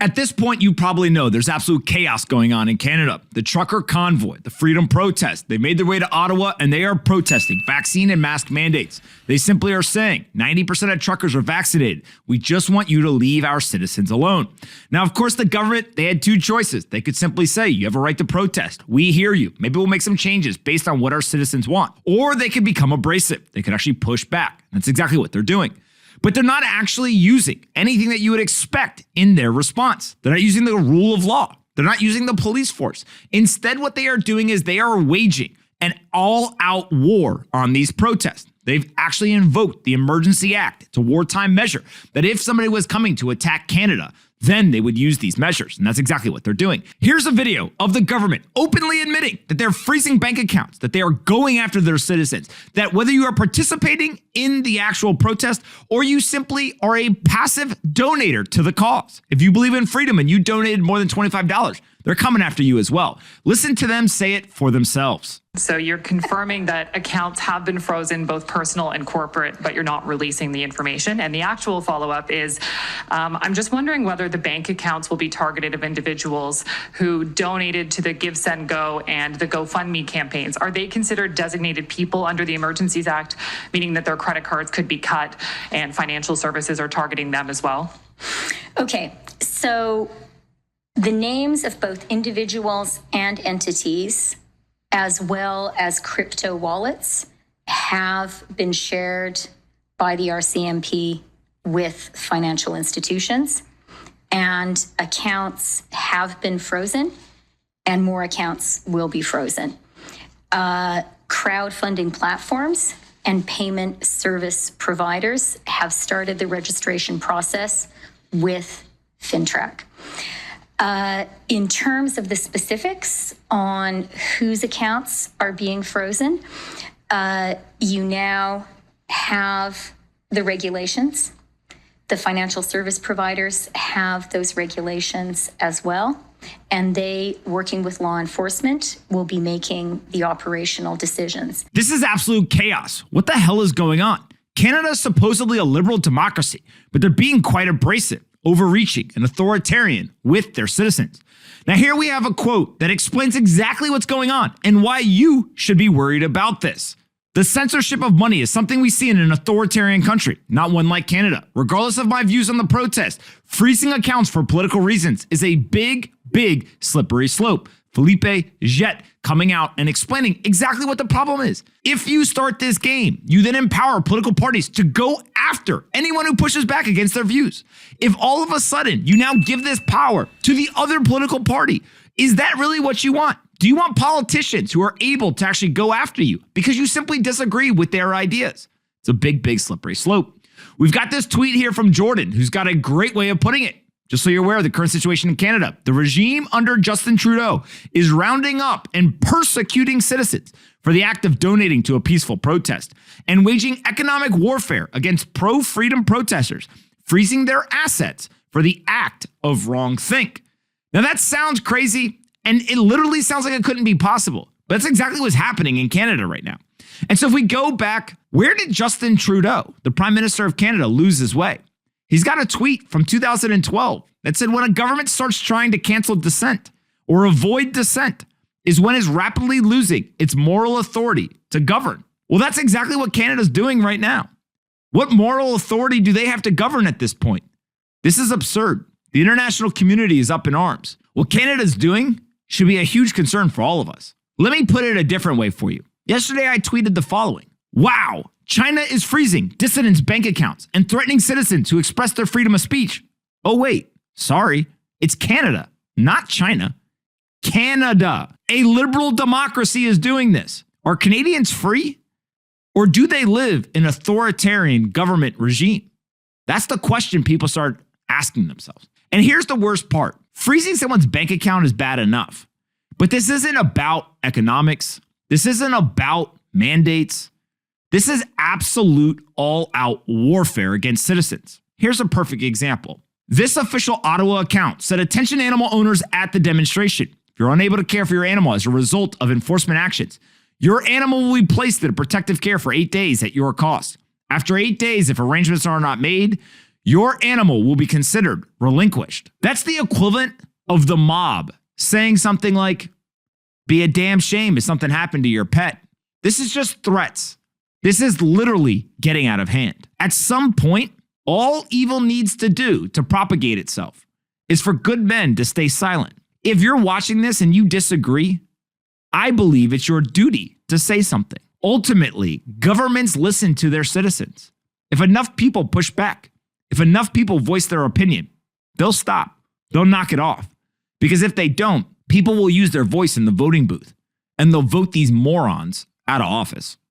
At this point, you probably know there's absolute chaos going on in Canada. The trucker convoy, the freedom protest, they made their way to Ottawa and they are protesting vaccine and mask mandates. They simply are saying 90% of truckers are vaccinated. We just want you to leave our citizens alone. Now, of course, the government, they had two choices. They could simply say, you have a right to protest. We hear you. Maybe we'll make some changes based on what our citizens want. Or they could become abrasive. They could actually push back. That's exactly what they're doing. But they're not actually using anything that you would expect in their response. They're not using the rule of law. They're not using the police force. Instead, what they are doing is they are waging an all-out war on these protests. They've actually invoked the Emergency Act. It's a wartime measure that if somebody was coming to attack Canada, then they would use these measures. And that's exactly what they're doing. Here's a video of the government openly admitting that they're freezing bank accounts, that they are going after their citizens, that whether you are participating in the actual protest or you simply are a passive donator to the cause. If you believe in freedom and you donated more than $25, they're coming after you as well. Listen to them say it for themselves. So you're confirming that accounts have been frozen, both personal and corporate, but you're not releasing the information. And the actual follow-up is, I'm just wondering whether the bank accounts will be targeted of individuals who donated to the Give, Send, Go and the GoFundMe campaigns. Are they considered designated people under the Emergencies Act, meaning that their credit cards could be cut and financial services are targeting them as well? Okay, so the names of both individuals and entities, as well as crypto wallets, have been shared by the RCMP with financial institutions, and accounts have been frozen, and more accounts will be frozen. Crowdfunding platforms and payment service providers have started the registration process with FinTrack. In terms of the specifics on whose accounts are being frozen, you now have the regulations. The financial service providers have those regulations as well, and they, working with law enforcement, will be making the operational decisions. This is absolute chaos. What the hell is going on? Canada is supposedly a liberal democracy, but they're being quite abrasive, overreaching, and authoritarian with their citizens. Now here we have a quote that explains exactly what's going on and why you should be worried about this. The censorship of money is something we see in an authoritarian country, not one like Canada. Regardless of my views on the protest, freezing accounts for political reasons is a big slippery slope. Philippe Jette coming out and explaining exactly what the problem is. If you start this game, you then empower political parties to go after anyone who pushes back against their views. If all of a sudden you now give this power to the other political party, is that really what you want? Do you want politicians who are able to actually go after you because you simply disagree with their ideas? It's a big slippery slope. We've got this tweet here from Jordan, who's got a great way of putting it. Just so you're aware of the current situation in Canada, the regime under Justin Trudeau is rounding up and persecuting citizens for the act of donating to a peaceful protest and waging economic warfare against pro-freedom protesters, freezing their assets for the act of wrongthink. Now that sounds crazy, and it literally sounds like it couldn't be possible, but that's exactly what's happening in Canada right now. And so if we go back, where did Justin Trudeau, the Prime Minister of Canada, lose his way? He's got a tweet from 2012 that said when a government starts trying to cancel dissent or avoid dissent is when it's rapidly losing its moral authority to govern. Well, that's exactly what Canada's doing right now. What moral authority do they have to govern at this point? This is absurd. The international community is up in arms. What Canada's doing should be a huge concern for all of us. Let me put it a different way for you. Yesterday, I tweeted the following. Wow, China is freezing dissidents' bank accounts and threatening citizens who express their freedom of speech. Oh, wait, sorry. It's Canada, not China. Canada, a liberal democracy, is doing this. Are Canadians free? Or do they live in an authoritarian government regime? That's the question people start asking themselves. And here's the worst part. Freezing someone's bank account is bad enough. But this isn't about economics. This isn't about mandates. This is absolute all-out warfare against citizens. Here's a perfect example. This official Ottawa account said, attention animal owners at the demonstration. If you're unable to care for your animal as a result of enforcement actions, your animal will be placed in protective care for 8 days at your cost. After 8 days, if arrangements are not made, your animal will be considered relinquished. That's the equivalent of the mob saying something like, be a damn shame if something happened to your pet. This is just threats. This is literally getting out of hand. At some point, all evil needs to do to propagate itself is for good men to stay silent. If you're watching this and you disagree, I believe it's your duty to say something. Ultimately, governments listen to their citizens. If enough people push back, if enough people voice their opinion, they'll stop. They'll knock it off. Because if they don't, people will use their voice in the voting booth and they'll vote these morons out of office.